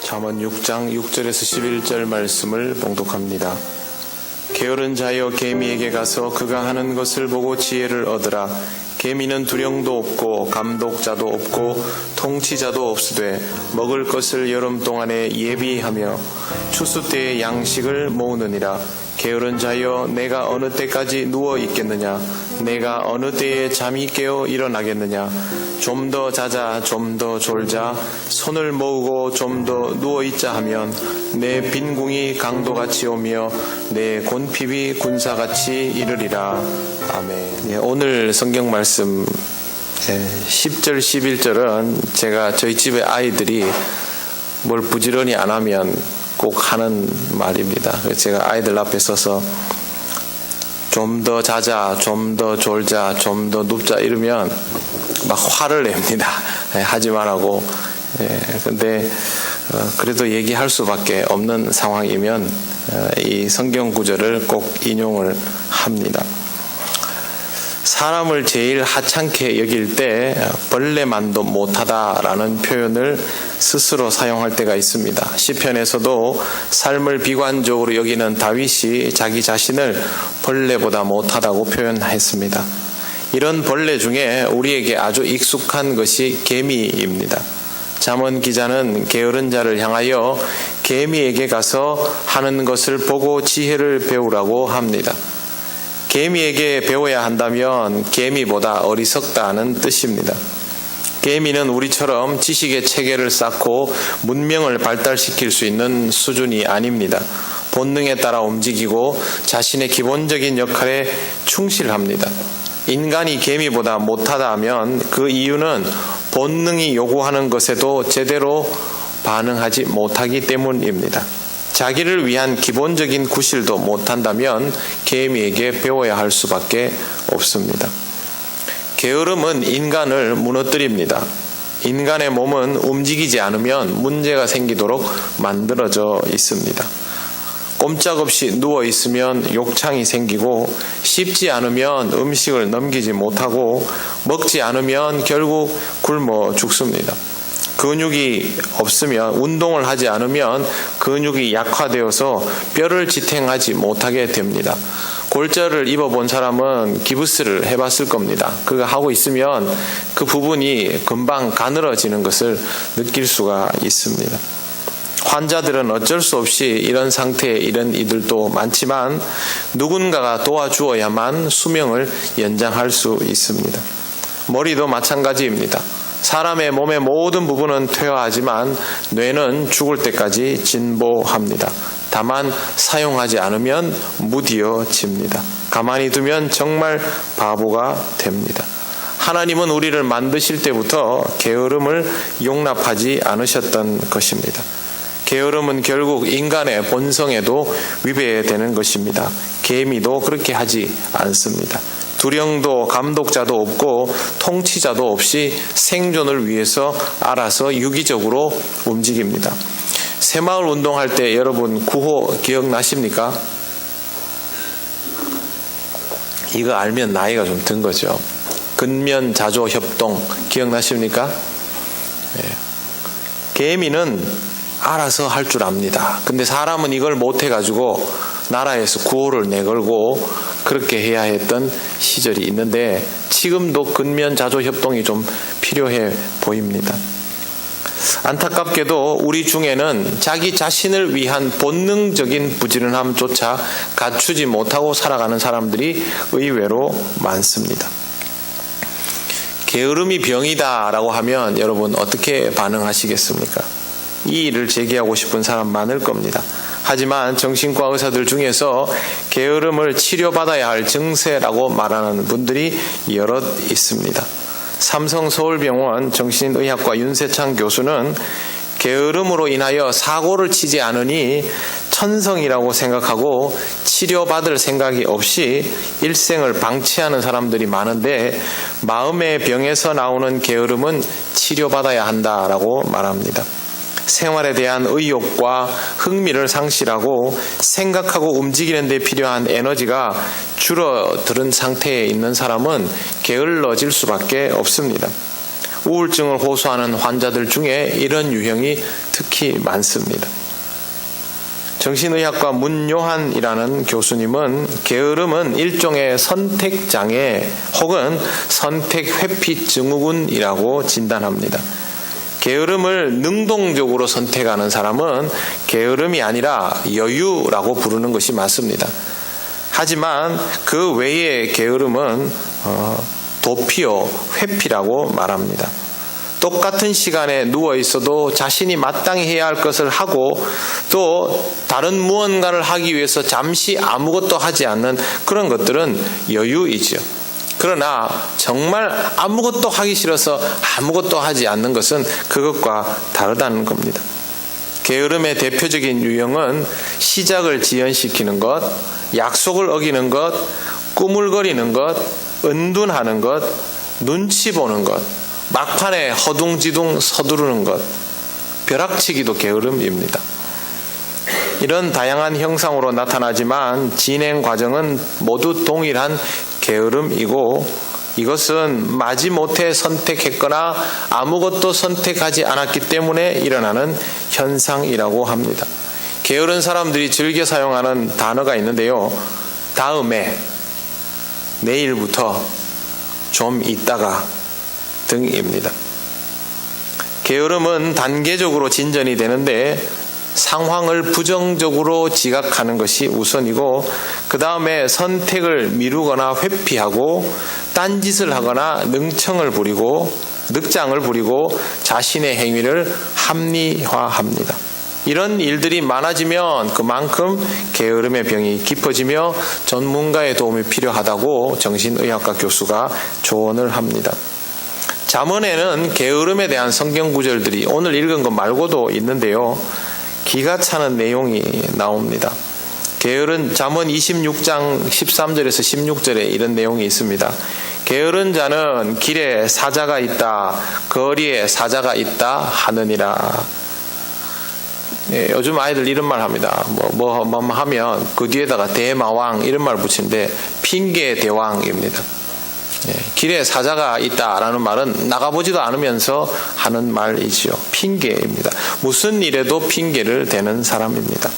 잠언 6장 6절에서 11절 말씀을 봉독합니다. 게으른 자여 개미에게 가서 그가 하는 것을 보고 지혜를 얻으라. 개미는 두령도 없고 감독자도 없고 통치자도 없으되 먹을 것을 여름 동안에 예비하며 추수 때에 양식을 모으느니라. 게으른 자여 내가 어느 때까지 누워 있겠느냐? 내가 어느 때에 잠이 깨어 일어나겠느냐? 좀 더 자자, 좀 더 졸자, 손을 모으고 좀 더 누워 있자 하면 내 빈궁이 강도같이 오며 내 곤핍이 군사같이 이르리라. 아멘. 오늘 성경 말씀 10절 11절은 제가 저희 집의 아이들이 뭘 부지런히 안 하면 꼭 하는 말입니다. 그래서 제가 아이들 앞에 서서 좀 더 자자, 좀 더 졸자, 좀 더 눕자 이러면 막 화를 냅니다. 하지 말라고. 근데 그래도 얘기할 수밖에 없는 상황이면 이 성경 구절을 꼭 인용을 합니다. 사람을 제일 하찮게 여길 때 벌레만도 못하다라는 표현을 스스로 사용할 때가 있습니다. 시편에서도 삶을 비관적으로 여기는 다윗이 자기 자신을 벌레보다 못하다고 표현했습니다. 이런 벌레 중에 우리에게 아주 익숙한 것이 개미입니다. 잠언 기자는 게으른 자를 향하여 개미에게 가서 하는 것을 보고 지혜를 배우라고 합니다. 개미에게 배워야 한다면 개미보다 어리석다는 뜻입니다. 개미는 우리처럼 지식의 체계를 쌓고 문명을 발달시킬 수 있는 수준이 아닙니다. 본능에 따라 움직이고 자신의 기본적인 역할에 충실합니다. 인간이 개미보다 못하다 하면 그 이유는 본능이 요구하는 것에도 제대로 반응하지 못하기 때문입니다. 자기를 위한 기본적인 구실도 못한다면 개미에게 배워야 할 수밖에 없습니다. 게으름은 인간을 무너뜨립니다. 인간의 몸은 움직이지 않으면 문제가 생기도록 만들어져 있습니다. 꼼짝없이 누워있으면 욕창이 생기고 씹지 않으면 음식을 넘기지 못하고 먹지 않으면 결국 굶어 죽습니다. 근육이 없으면 운동을 하지 않으면 근육이 약화되어서 뼈를 지탱하지 못하게 됩니다. 골절을 입어본 사람은 기부스를 해봤을 겁니다. 그가 하고 있으면 그 부분이 금방 가늘어지는 것을 느낄 수가 있습니다. 환자들은 어쩔 수 없이 이런 상태에 이른 이들도 많지만 누군가가 도와주어야만 수명을 연장할 수 있습니다. 머리도 마찬가지입니다. 사람의 몸의 모든 부분은 퇴화하지만 뇌는 죽을 때까지 진보합니다. 다만 사용하지 않으면 무디어집니다. 가만히 두면 정말 바보가 됩니다. 하나님은 우리를 만드실 때부터 게으름을 용납하지 않으셨던 것입니다. 게으름은 결국 인간의 본성에도 위배되는 것입니다. 개미도 그렇게 하지 않습니다. 두령도 감독자도 없고 통치자도 없이 생존을 위해서 알아서 유기적으로 움직입니다. 새마을 운동할 때 여러분 구호 기억나십니까? 이거 알면 나이가 좀 든 거죠. 근면자조협동 기억나십니까? 개미는 알아서 할 줄 압니다. 근데 사람은 이걸 못해가지고 나라에서 구호를 내걸고 그렇게 해야 했던 시절이 있는데 지금도 근면자조협동이 좀 필요해 보입니다. 안타깝게도 우리 중에는 자기 자신을 위한 본능적인 부지런함조차 갖추지 못하고 살아가는 사람들이 의외로 많습니다. 게으름이 병이다라고 하면 여러분 어떻게 반응하시겠습니까? 이 일을 제기하고 싶은 사람 많을 겁니다. 하지만 정신과 의사들 중에서 게으름을 치료받아야 할 증세라고 말하는 분들이 여럿 있습니다. 삼성서울병원 정신의학과 윤세창 교수는 게으름으로 인하여 사고를 치지 않으니 천성이라고 생각하고 치료받을 생각이 없이 일생을 방치하는 사람들이 많은데 마음의 병에서 나오는 게으름은 치료받아야 한다라고 말합니다. 생활에 대한 의욕과 흥미를 상실하고 생각하고 움직이는 데 필요한 에너지가 줄어든 상태에 있는 사람은 게을러질 수밖에 없습니다. 우울증을 호소하는 환자들 중에 이런 유형이 특히 많습니다. 정신의학과 문요한이라는 교수님은 게으름은 일종의 선택장애 혹은 선택회피 증후군이라고 진단합니다. 게으름을 능동적으로 선택하는 사람은 게으름이 아니라 여유라고 부르는 것이 맞습니다. 하지만 그 외의 게으름은 도피어, 회피라고 말합니다. 똑같은 시간에 누워 있어도 자신이 마땅히 해야 할 것을 하고 또 다른 무언가를 하기 위해서 잠시 아무것도 하지 않는 그런 것들은 여유이지요. 그러나 정말 아무것도 하기 싫어서 아무것도 하지 않는 것은 그것과 다르다는 겁니다. 게으름의 대표적인 유형은 시작을 지연시키는 것, 약속을 어기는 것, 꾸물거리는 것, 은둔하는 것, 눈치 보는 것, 막판에 허둥지둥 서두르는 것, 벼락치기도 게으름입니다. 이런 다양한 형상으로 나타나지만 진행 과정은 모두 동일한 게으름이고 이것은 마지못해 선택했거나 아무것도 선택하지 않았기 때문에 일어나는 현상이라고 합니다. 게으른 사람들이 즐겨 사용하는 단어가 있는데요. 다음에, 내일부터, 좀 있다가 등입니다. 게으름은 단계적으로 진전이 되는데 상황을 부정적으로 지각하는 것이 우선이고 그 다음에 선택을 미루거나 회피하고 딴짓을 하거나 늑장을 부리고 자신의 행위를 합리화합니다. 이런 일들이 많아지면 그만큼 게으름의 병이 깊어지며 전문가의 도움이 필요하다고 정신의학과 교수가 조언을 합니다. 잠언에는 게으름에 대한 성경 구절들이 오늘 읽은 것 말고도 있는데요. 기가 차는 내용이 나옵니다. 게으른 잠언 26장 13절에서 16절에 이런 내용이 있습니다. 게으른 자는 길에 사자가 있다, 거리에 사자가 있다 하느니라. 예, 요즘 아이들 이런 말 합니다. 뭐 하면 그 뒤에다가 대마왕 이런 말 붙이는데 핑계 대왕입니다. 예, 길에 사자가 있다라는 말은 나가보지도 않으면서 하는 말이지요. 핑계입니다. 무슨 일에도 핑계를 대는 사람입니다.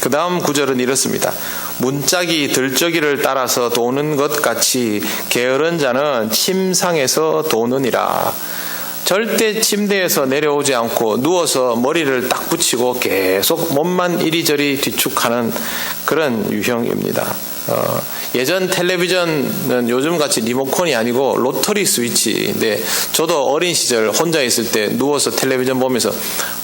그 다음 구절은 이렇습니다. 문짝이 들저기를 따라서 도는 것 같이 게으른 자는 침상에서 도느니라. 절대 침대에서 내려오지 않고 누워서 머리를 딱 붙이고 계속 몸만 이리저리 뒤축하는 그런 유형입니다. 예전 텔레비전은 요즘같이 리모컨이 아니고 로터리 스위치인데 저도 어린 시절 혼자 있을 때 누워서 텔레비전 보면서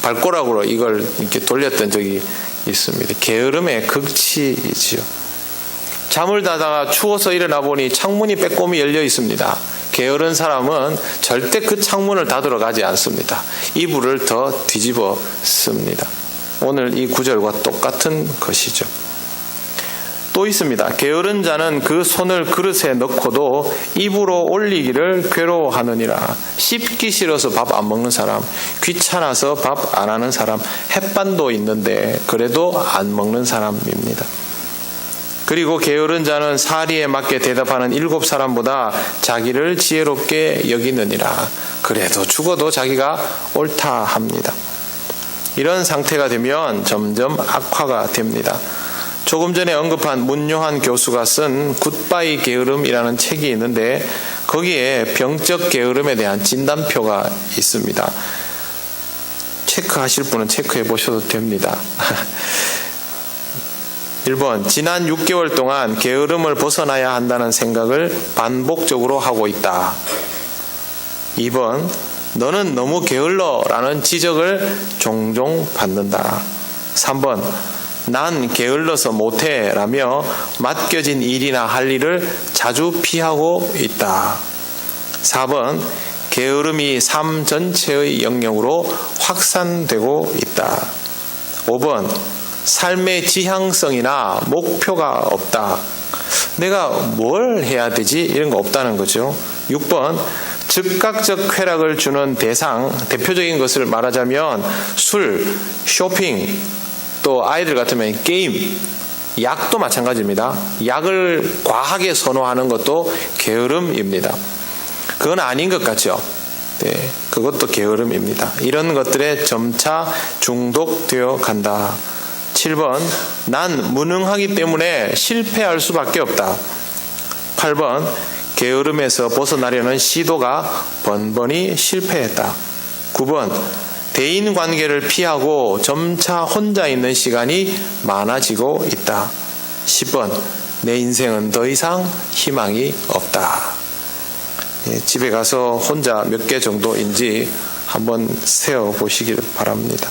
발가락으로 이걸 이렇게 돌렸던 적이 있습니다. 게으름의 극치이지요. 잠을 자다가 추워서 일어나 보니 창문이 빼꼼히 열려 있습니다. 게으른 사람은 절대 그 창문을 닫으러 가지 않습니다. 이불을 더 뒤집어 씁니다. 오늘 이 구절과 똑같은 것이죠. 또 있습니다. 게으른 자는 그 손을 그릇에 넣고도 입으로 올리기를 괴로워하느니라. 씹기 싫어서 밥 안 먹는 사람, 귀찮아서 밥 안 하는 사람, 햇반도 있는데 그래도 안 먹는 사람입니다. 그리고 게으른 자는 사리에 맞게 대답하는 7사람보다 자기를 지혜롭게 여기느니라. 그래도 죽어도 자기가 옳다 합니다. 이런 상태가 되면 점점 악화가 됩니다. 조금 전에 언급한 문요한 교수가 쓴 굿바이 게으름이라는 책이 있는데 거기에 병적 게으름에 대한 진단표가 있습니다. 체크하실 분은 체크해 보셔도 됩니다. 1번, 지난 6개월 동안 게으름을 벗어나야 한다는 생각을 반복적으로 하고 있다. 2번, 너는 너무 게을러 라는 지적을 종종 받는다. 3번, 난 게을러서 못해 라며 맡겨진 일이나 할 일을 자주 피하고 있다. 4번, 게으름이 삶 전체의 영역으로 확산되고 있다. 5번, 삶의 지향성이나 목표가 없다. 내가 뭘 해야 되지? 이런 거 없다는 거죠. 6번, 즉각적 쾌락을 주는 대표적인 것을 말하자면 술, 쇼핑, 또 아이들 같으면 게임, 약도 마찬가지입니다. 약을 과하게 선호하는 것도 게으름입니다. 그건 아닌 것 같죠. 네, 그것도 게으름입니다. 이런 것들에 점차 중독되어 간다. 7번, 난 무능하기 때문에 실패할 수밖에 없다. 8번, 게으름에서 벗어나려는 시도가 번번이 실패했다. 9번, 대인관계를 피하고 점차 혼자 있는 시간이 많아지고 있다. 10번, 내 인생은 더 이상 희망이 없다. 집에 가서 혼자 몇 개 정도인지 한번 세어보시길 바랍니다.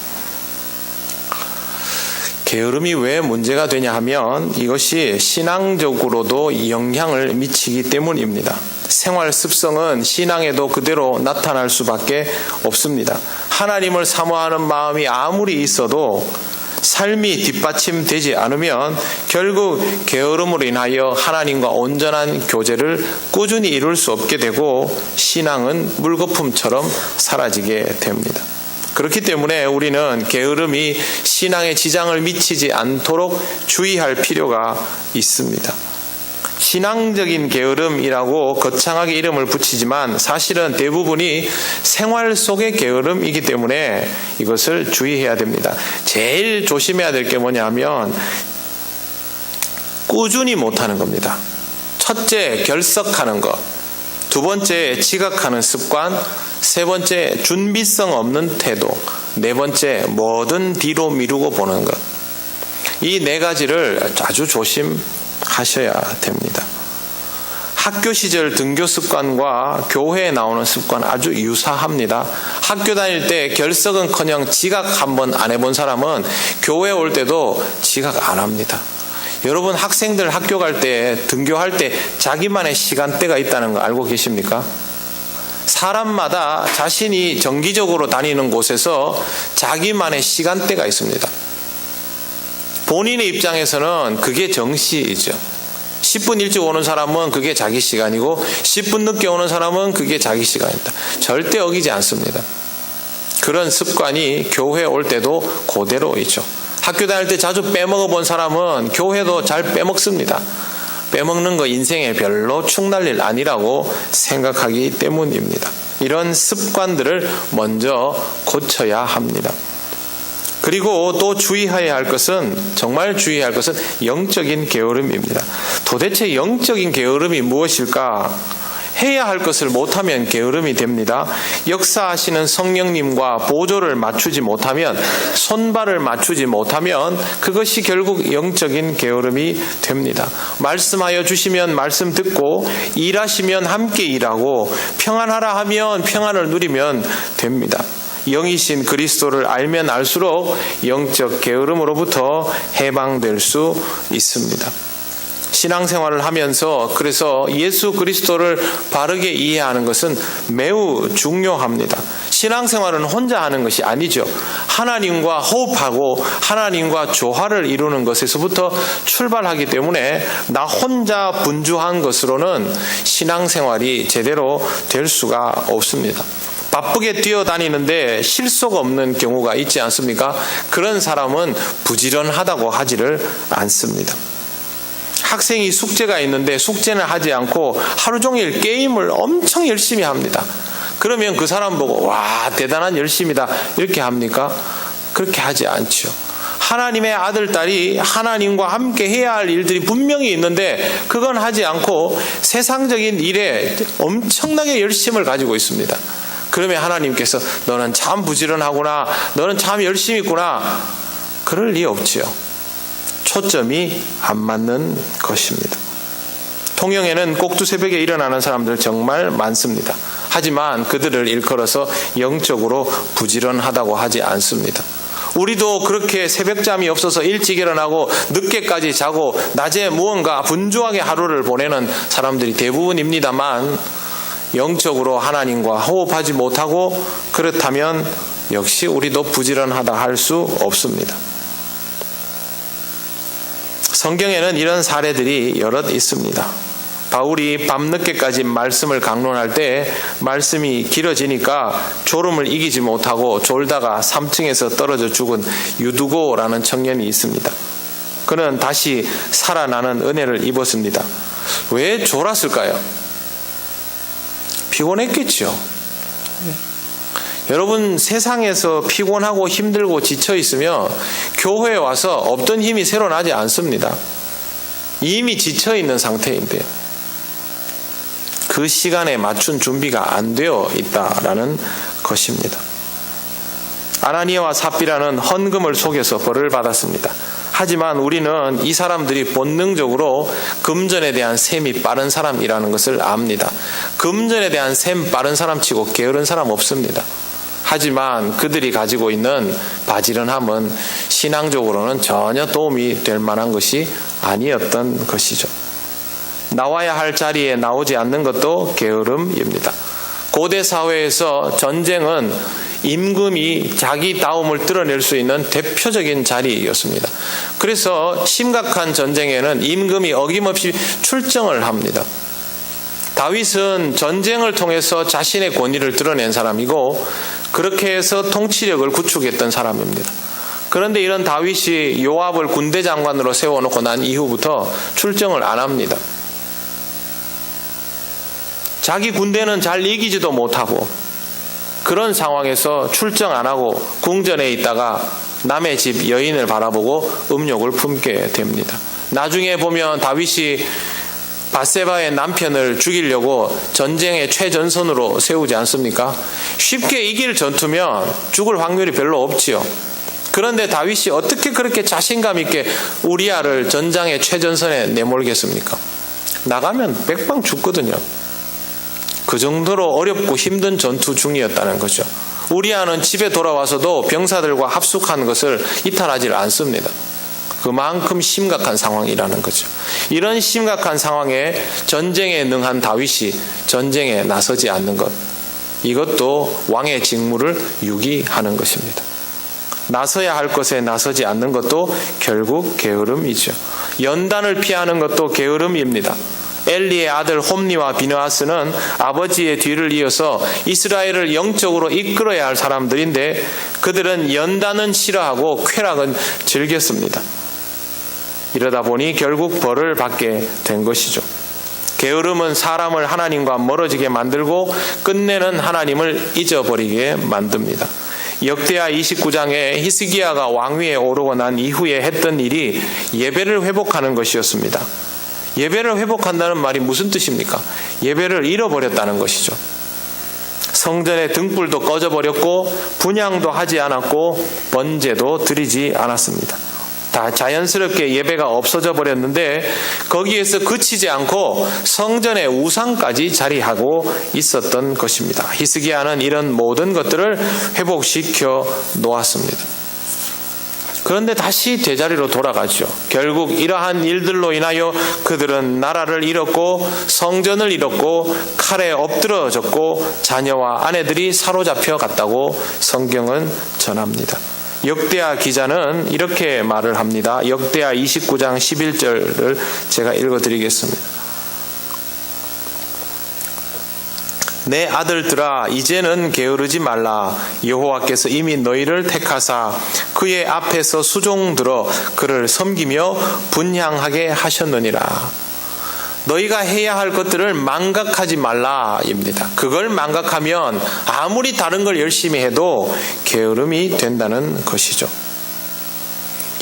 게으름이 왜 문제가 되냐 하면 이것이 신앙적으로도 영향을 미치기 때문입니다. 생활 습성은 신앙에도 그대로 나타날 수밖에 없습니다. 하나님을 사모하는 마음이 아무리 있어도 삶이 뒷받침되지 않으면 결국 게으름으로 인하여 하나님과 온전한 교제를 꾸준히 이룰 수 없게 되고 신앙은 물거품처럼 사라지게 됩니다. 그렇기 때문에 우리는 게으름이 신앙에 지장을 미치지 않도록 주의할 필요가 있습니다. 신앙적인 게으름이라고 거창하게 이름을 붙이지만 사실은 대부분이 생활 속의 게으름이기 때문에 이것을 주의해야 됩니다. 제일 조심해야 될 게 뭐냐면 꾸준히 못하는 겁니다. 첫째, 결석하는 것. 두 번째, 지각하는 습관. 세 번째, 준비성 없는 태도. 네 번째, 뭐든 뒤로 미루고 보는 것. 이 네 가지를 아주 조심하셔야 됩니다. 학교 시절 등교 습관과 교회에 나오는 습관 아주 유사합니다. 학교 다닐 때 결석은커녕 지각 한번 안 해본 사람은 교회 올 때도 지각 안 합니다. 여러분, 학생들 학교 갈 때, 등교할 때 자기만의 시간대가 있다는 거 알고 계십니까? 사람마다 자신이 정기적으로 다니는 곳에서 자기만의 시간대가 있습니다. 본인의 입장에서는 그게 정시이죠. 10분 일찍 오는 사람은 그게 자기 시간이고 10분 늦게 오는 사람은 그게 자기 시간입니다. 절대 어기지 않습니다. 그런 습관이 교회 올 때도 그대로 있죠. 학교 다닐 때 자주 빼먹어 본 사람은 교회도 잘 빼먹습니다. 빼먹는 거 인생에 별로 축날 일 아니라고 생각하기 때문입니다. 이런 습관들을 먼저 고쳐야 합니다. 그리고 또 주의해야 할 것은, 정말 주의해야 할 것은 영적인 게으름입니다. 도대체 영적인 게으름이 무엇일까? 해야 할 것을 못하면 게으름이 됩니다. 역사하시는 성령님과 보조를 맞추지 못하면, 손발을 맞추지 못하면 그것이 결국 영적인 게으름이 됩니다. 말씀하여 주시면 말씀 듣고, 일하시면 함께 일하고, 평안하라 하면 평안을 누리면 됩니다. 영이신 그리스도를 알면 알수록 영적 게으름으로부터 해방될 수 있습니다. 신앙생활을 하면서 그래서 예수 그리스도를 바르게 이해하는 것은 매우 중요합니다. 신앙생활은 혼자 하는 것이 아니죠. 하나님과 호흡하고 하나님과 조화를 이루는 것에서부터 출발하기 때문에 나 혼자 분주한 것으로는 신앙생활이 제대로 될 수가 없습니다. 바쁘게 뛰어다니는데 실속 없는 경우가 있지 않습니까? 그런 사람은 부지런하다고 하지를 않습니다. 학생이 숙제가 있는데 숙제는 하지 않고 하루 종일 게임을 엄청 열심히 합니다. 그러면 그 사람 보고 와, 대단한 열심이다 이렇게 합니까? 그렇게 하지 않죠. 하나님의 아들, 딸이 하나님과 함께 해야 할 일들이 분명히 있는데 그건 하지 않고 세상적인 일에 엄청나게 열심을 가지고 있습니다. 그러면 하나님께서 너는 참 부지런하구나, 너는 참 열심히 있구나, 그럴 리 없지요. 초점이 안 맞는 것입니다. 통영에는 꼭두 새벽에 일어나는 사람들 정말 많습니다. 하지만 그들을 일컬어서 영적으로 부지런하다고 하지 않습니다. 우리도 그렇게 새벽잠이 없어서 일찍 일어나고 늦게까지 자고 낮에 무언가 분주하게 하루를 보내는 사람들이 대부분입니다만 영적으로 하나님과 호흡하지 못하고 그렇다면 역시 우리도 부지런하다 할 수 없습니다. 성경에는 이런 사례들이 여럿 있습니다. 바울이 밤늦게까지 말씀을 강론할 때 말씀이 길어지니까 졸음을 이기지 못하고 졸다가 3층에서 떨어져 죽은 유두고라는 청년이 있습니다. 그는 다시 살아나는 은혜를 입었습니다. 왜 졸았을까요? 피곤했겠죠. 여러분, 세상에서 피곤하고 힘들고 지쳐 있으면 교회에 와서 없던 힘이 새로 나지 않습니다. 이미 지쳐 있는 상태인데 그 시간에 맞춘 준비가 안 되어 있다라는 것입니다. 아나니아와 삽비라는 헌금을 속여서 벌을 받았습니다. 하지만 우리는 이 사람들이 본능적으로 금전에 대한 셈이 빠른 사람이라는 것을 압니다. 금전에 대한 셈 빠른 사람치고 게으른 사람 없습니다. 하지만 그들이 가지고 있는 바지런함은 신앙적으로는 전혀 도움이 될 만한 것이 아니었던 것이죠. 나와야 할 자리에 나오지 않는 것도 게으름입니다. 고대 사회에서 전쟁은 임금이 자기다움을 드러낼 수 있는 대표적인 자리였습니다. 그래서 심각한 전쟁에는 임금이 어김없이 출정을 합니다. 다윗은 전쟁을 통해서 자신의 권위를 드러낸 사람이고 그렇게 해서 통치력을 구축했던 사람입니다. 그런데 이런 다윗이 요압을 군대 장관으로 세워놓고 난 이후부터 출정을 안 합니다. 자기 군대는 잘 이기지도 못하고 그런 상황에서 출정 안 하고 궁전에 있다가 남의 집 여인을 바라보고 음욕을 품게 됩니다. 나중에 보면 다윗이 밧세바의 남편을 죽이려고 전쟁의 최전선으로 세우지 않습니까? 쉽게 이길 전투면 죽을 확률이 별로 없지요. 그런데 다윗이 어떻게 그렇게 자신감 있게 우리아를 전장의 최전선에 내몰겠습니까? 나가면 백방 죽거든요. 그 정도로 어렵고 힘든 전투 중이었다는 거죠. 우리아는 집에 돌아와서도 병사들과 합숙한 것을 이탈하지 않습니다. 그만큼 심각한 상황이라는 거죠. 이런 심각한 상황에 전쟁에 능한 다윗이 전쟁에 나서지 않는 것, 이것도 왕의 직무를 유기하는 것입니다. 나서야 할 것에 나서지 않는 것도 결국 게으름이죠. 연단을 피하는 것도 게으름입니다. 엘리의 아들 홈니와 비느하스는 아버지의 뒤를 이어서 이스라엘을 영적으로 이끌어야 할 사람들인데 그들은 연단은 싫어하고 쾌락은 즐겼습니다. 이러다 보니 결국 벌을 받게 된 것이죠. 게으름은 사람을 하나님과 멀어지게 만들고 끝내는 하나님을 잊어버리게 만듭니다. 역대하 29장에 히스기야가 왕위에 오르고 난 이후에 했던 일이 예배를 회복하는 것이었습니다. 예배를 회복한다는 말이 무슨 뜻입니까? 예배를 잃어버렸다는 것이죠. 성전의 등불도 꺼져버렸고 분향도 하지 않았고 번제도 드리지 않았습니다. 다 자연스럽게 예배가 없어져 버렸는데 거기에서 그치지 않고 성전의 우상까지 자리하고 있었던 것입니다. 히스기야는 이런 모든 것들을 회복시켜 놓았습니다. 그런데 다시 제자리로 돌아가죠. 결국 이러한 일들로 인하여 그들은 나라를 잃었고 성전을 잃었고 칼에 엎드러졌고 자녀와 아내들이 사로잡혀 갔다고 성경은 전합니다. 역대하 기자는 이렇게 말을 합니다. 역대하 29장 11절을 제가 읽어드리겠습니다. 내 아들들아 이제는 게으르지 말라. 여호와께서 이미 너희를 택하사 그의 앞에서 수종들어 그를 섬기며 분향하게 하셨느니라. 너희가 해야 할 것들을 망각하지 말라입니다. 그걸 망각하면 아무리 다른 걸 열심히 해도 게으름이 된다는 것이죠.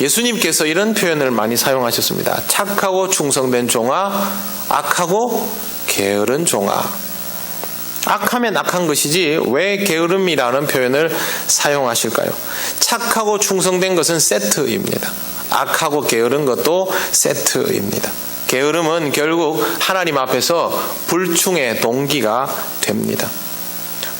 예수님께서 이런 표현을 많이 사용하셨습니다. 착하고 충성된 종아, 악하고 게으른 종아. 악하면 악한 것이지 왜 게으름이라는 표현을 사용하실까요? 착하고 충성된 것은 세트입니다. 악하고 게으른 것도 세트입니다. 게으름은 결국 하나님 앞에서 불충의 동기가 됩니다.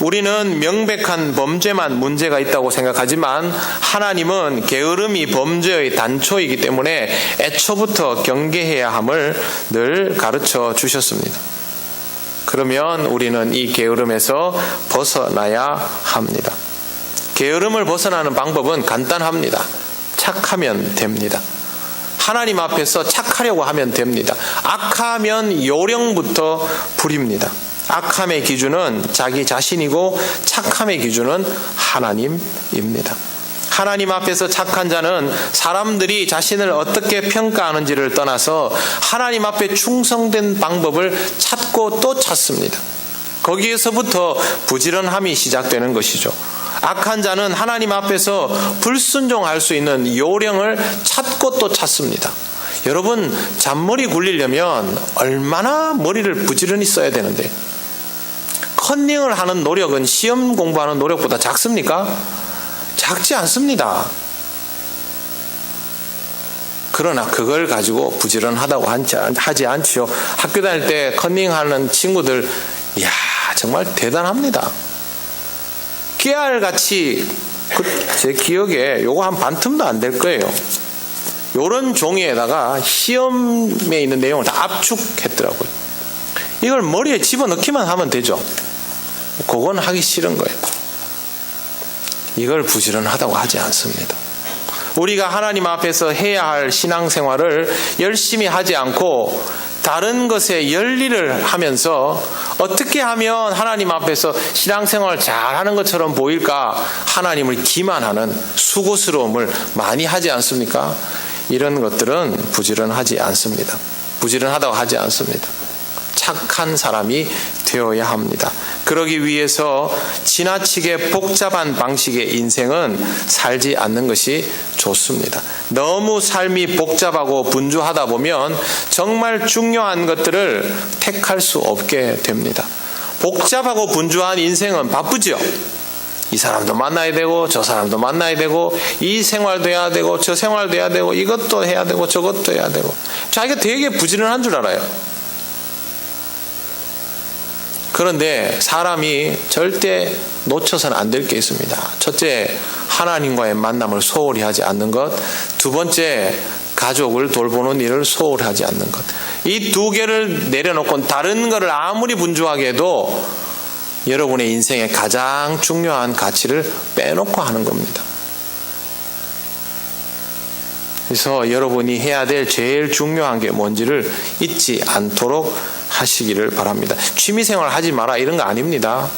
우리는 명백한 범죄만 문제가 있다고 생각하지만 하나님은 게으름이 범죄의 단초이기 때문에 애초부터 경계해야 함을 늘 가르쳐 주셨습니다. 그러면 우리는 이 게으름에서 벗어나야 합니다. 게으름을 벗어나는 방법은 간단합니다. 착하면 됩니다. 하나님 앞에서 착하려고 하면 됩니다. 악하면 요령부터 부립니다. 악함의 기준은 자기 자신이고 착함의 기준은 하나님입니다. 하나님 앞에서 착한 자는 사람들이 자신을 어떻게 평가하는지를 떠나서 하나님 앞에 충성된 방법을 찾고 또 찾습니다. 거기에서부터 부지런함이 시작되는 것이죠. 악한 자는 하나님 앞에서 불순종할 수 있는 요령을 찾고 또 찾습니다. 여러분, 잔머리 굴리려면 얼마나 머리를 부지런히 써야 되는데, 컨닝을 하는 노력은 시험 공부하는 노력보다 작습니까? 작지 않습니다. 그러나 그걸 가지고 부지런하다고 하지 않지요. 학교 다닐 때 컨닝하는 친구들, 이야, 정말 대단합니다. 깨알같이, 제 기억에 요거 한 반틈도 안 될 거예요. 요런 종이에다가 시험에 있는 내용을 다 압축했더라고요. 이걸 머리에 집어넣기만 하면 되죠. 그건 하기 싫은 거예요. 이걸 부지런하다고 하지 않습니다. 우리가 하나님 앞에서 해야 할 신앙생활을 열심히 하지 않고 다른 것에 열일을 하면서 어떻게 하면 하나님 앞에서 신앙생활을 잘하는 것처럼 보일까 하나님을 기만하는 수고스러움을 많이 하지 않습니까? 이런 것들은 부지런하지 않습니다. 부지런하다고 하지 않습니다. 착한 사람이 되어야 합니다. 그러기 위해서 지나치게 복잡한 방식의 인생은 살지 않는 것이 좋습니다. 너무 삶이 복잡하고 분주하다 보면 정말 중요한 것들을 택할 수 없게 됩니다. 복잡하고 분주한 인생은 바쁘죠. 이 사람도 만나야 되고 저 사람도 만나야 되고 이 생활도 해야 되고 저 생활도 해야 되고 이것도 해야 되고 저것도 해야 되고 자기가 되게 부지런한 줄 알아요. 그런데 사람이 절대 놓쳐서는 안 될 게 있습니다. 첫째, 하나님과의 만남을 소홀히 하지 않는 것. 두 번째, 가족을 돌보는 일을 소홀히 하지 않는 것. 이 두 개를 내려놓고 다른 것을 아무리 분주하게 해도 여러분의 인생의 가장 중요한 가치를 빼놓고 하는 겁니다. 그래서 여러분이 해야 될 제일 중요한 게 뭔지를 잊지 않도록 하시기를 바랍니다. 취미생활 하지 마라 이런 거 아닙니다.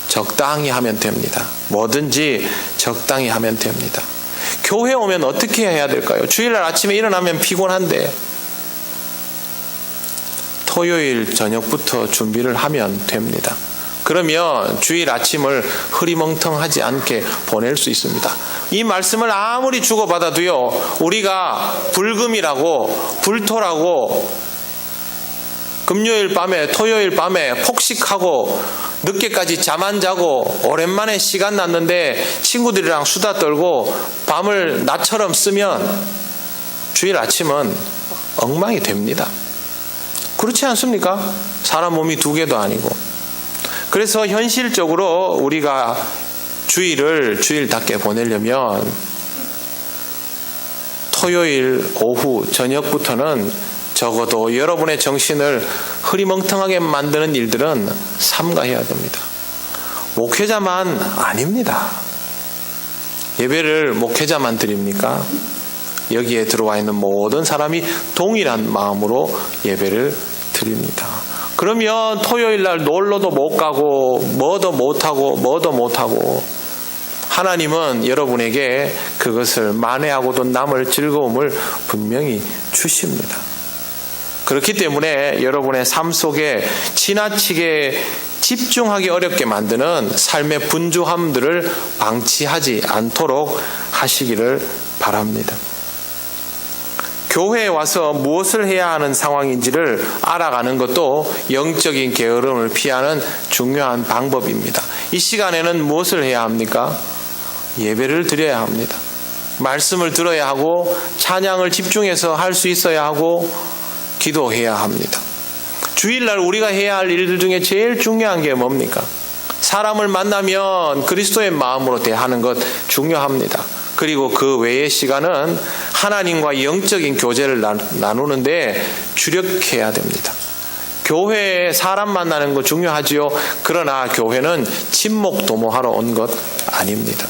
적당히 하면 됩니다. 뭐든지 적당히 하면 됩니다. 교회 오면 어떻게 해야 될까요? 주일날 아침에 일어나면 피곤한데 토요일 저녁부터 준비를 하면 됩니다. 그러면 주일 아침을 흐리멍텅하지 않게 보낼 수 있습니다. 이 말씀을 아무리 주고받아도요, 우리가 불금이라고 불토라고 금요일 밤에 토요일 밤에 폭식하고 늦게까지 잠 안 자고 오랜만에 시간 났는데 친구들이랑 수다 떨고 밤을 낮처럼 쓰면 주일 아침은 엉망이 됩니다. 그렇지 않습니까? 사람 몸이 두 개도 아니고. 그래서 현실적으로 우리가 주일을 주일답게 보내려면 토요일 오후 저녁부터는 적어도 여러분의 정신을 흐리멍텅하게 만드는 일들은 삼가해야 됩니다. 목회자만 아닙니다. 예배를 목회자만 드립니까? 여기에 들어와 있는 모든 사람이 동일한 마음으로 예배를 드립니다. 그러면 토요일날 놀러도 못 가고 뭐도 못하고 하나님은 여러분에게 그것을 만회하고도 남을 즐거움을 분명히 주십니다. 그렇기 때문에 여러분의 삶 속에 지나치게 집중하기 어렵게 만드는 삶의 분주함들을 방치하지 않도록 하시기를 바랍니다. 교회에 와서 무엇을 해야 하는 상황인지를 알아가는 것도 영적인 게으름을 피하는 중요한 방법입니다. 이 시간에는 무엇을 해야 합니까? 예배를 드려야 합니다. 말씀을 들어야 하고 찬양을 집중해서 할 수 있어야 하고 기도해야 합니다. 주일날 우리가 해야 할 일들 중에 제일 중요한 게 뭡니까? 사람을 만나면 그리스도의 마음으로 대하는 것 중요합니다. 그리고 그 외의 시간은 하나님과 영적인 교제를 나누는데 주력해야 됩니다. 교회에 사람 만나는 거 중요하지요. 그러나 교회는 친목 도모하러 온 것 아닙니다.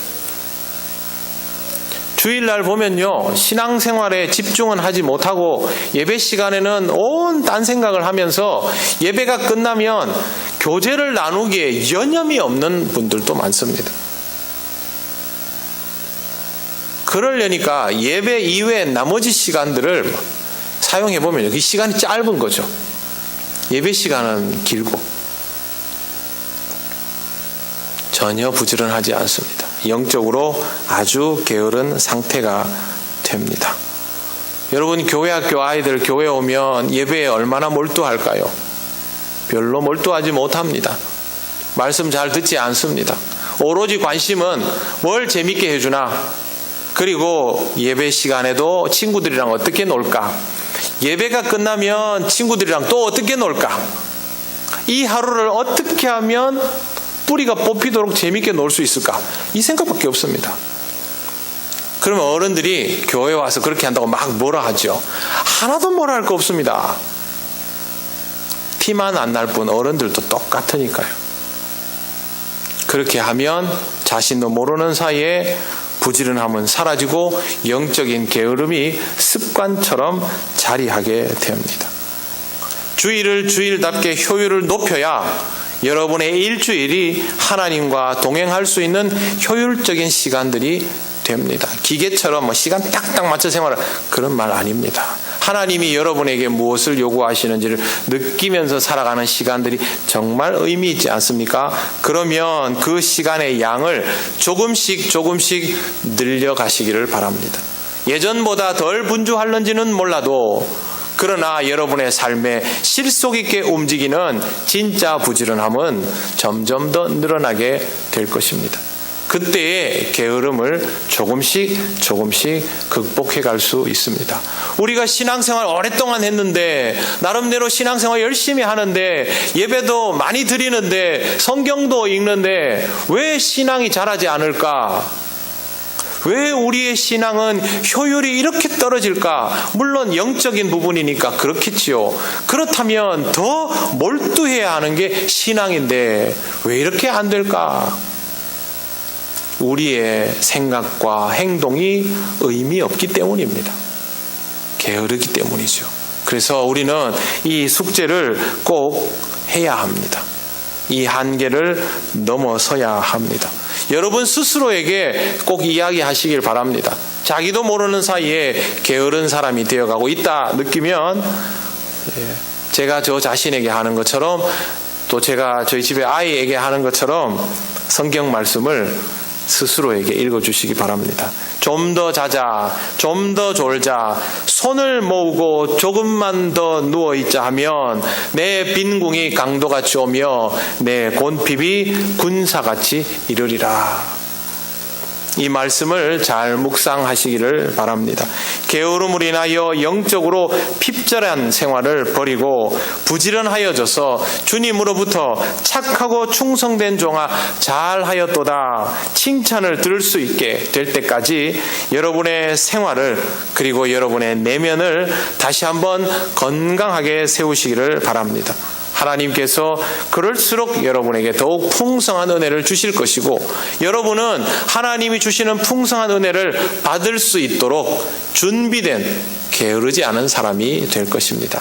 주일날 보면요, 신앙생활에 집중은 하지 못하고 예배 시간에는 온 딴 생각을 하면서 예배가 끝나면 교제를 나누기에 여념이 없는 분들도 많습니다. 그러려니까 예배 이외의 나머지 시간들을 사용해보면 이 시간이 짧은 거죠. 예배 시간은 길고 전혀 부지런하지 않습니다. 영적으로 아주 게으른 상태가 됩니다. 여러분, 교회 학교 아이들 교회 오면 예배에 얼마나 몰두할까요? 별로 몰두하지 못합니다. 말씀 잘 듣지 않습니다. 오로지 관심은 뭘 재밌게 해주나, 그리고 예배 시간에도 친구들이랑 어떻게 놀까, 예배가 끝나면 친구들이랑 또 어떻게 놀까, 이 하루를 어떻게 하면 뿌리가 뽑히도록 재밌게 놀 수 있을까, 이 생각밖에 없습니다. 그러면 어른들이 교회 와서 그렇게 한다고 막 뭐라 하죠? 하나도 뭐라 할 거 없습니다. 티만 안 날 뿐 어른들도 똑같으니까요. 그렇게 하면 자신도 모르는 사이에 부지런함은 사라지고 영적인 게으름이 습관처럼 자리하게 됩니다. 주일을 주일답게 효율을 높여야 여러분의 일주일이 하나님과 동행할 수 있는 효율적인 시간들이 됩니다. 기계처럼 시간 딱딱 맞춰 생활할 그런 말 아닙니다. 하나님이 여러분에게 무엇을 요구하시는지를 느끼면서 살아가는 시간들이 정말 의미 있지 않습니까? 그러면 그 시간의 양을 조금씩 늘려가시기를 바랍니다. 예전보다 덜 분주할는지는 몰라도 그러나 여러분의 삶에 실속 있게 움직이는 진짜 부지런함은 점점 더 늘어나게 될 것입니다. 그때의 게으름을 조금씩 극복해 갈 수 있습니다. 우리가 신앙생활 오랫동안 했는데, 나름대로 신앙생활 열심히 하는데, 예배도 많이 드리는데, 성경도 읽는데 왜 신앙이 자라지 않을까? 왜 우리의 신앙은 효율이 이렇게 떨어질까? 물론 영적인 부분이니까 그렇겠지요. 그렇다면 더 몰두해야 하는 게 신앙인데 왜 이렇게 안 될까? 우리의 생각과 행동이 의미 없기 때문입니다. 게으르기 때문이죠. 그래서 우리는 이 숙제를 꼭 해야 합니다. 이 한계를 넘어서야 합니다. 여러분 스스로에게 꼭 이야기하시길 바랍니다. 자기도 모르는 사이에 게으른 사람이 되어가고 있다 느끼면, 제가 저 자신에게 하는 것처럼, 또 제가 저희 집에 아이에게 하는 것처럼 성경 말씀을 스스로에게 읽어주시기 바랍니다. 좀 더 자자, 좀 더 졸자, 손을 모으고 조금만 더 누워있자 하면 내 빈궁이 강도같이 오며 내 곤핍이 군사같이 이르리라. 이 말씀을 잘 묵상하시기를 바랍니다. 게으름으로 인하여 영적으로 핍절한 생활을 버리고 부지런하여져서 주님으로부터 착하고 충성된 종아 잘하였도다 칭찬을 들을 수 있게 될 때까지 여러분의 생활을, 그리고 여러분의 내면을 다시 한번 건강하게 세우시기를 바랍니다. 하나님께서 그럴수록 여러분에게 더욱 풍성한 은혜를 주실 것이고, 여러분은 하나님이 주시는 풍성한 은혜를 받을 수 있도록 준비된 게으르지 않은 사람이 될 것입니다.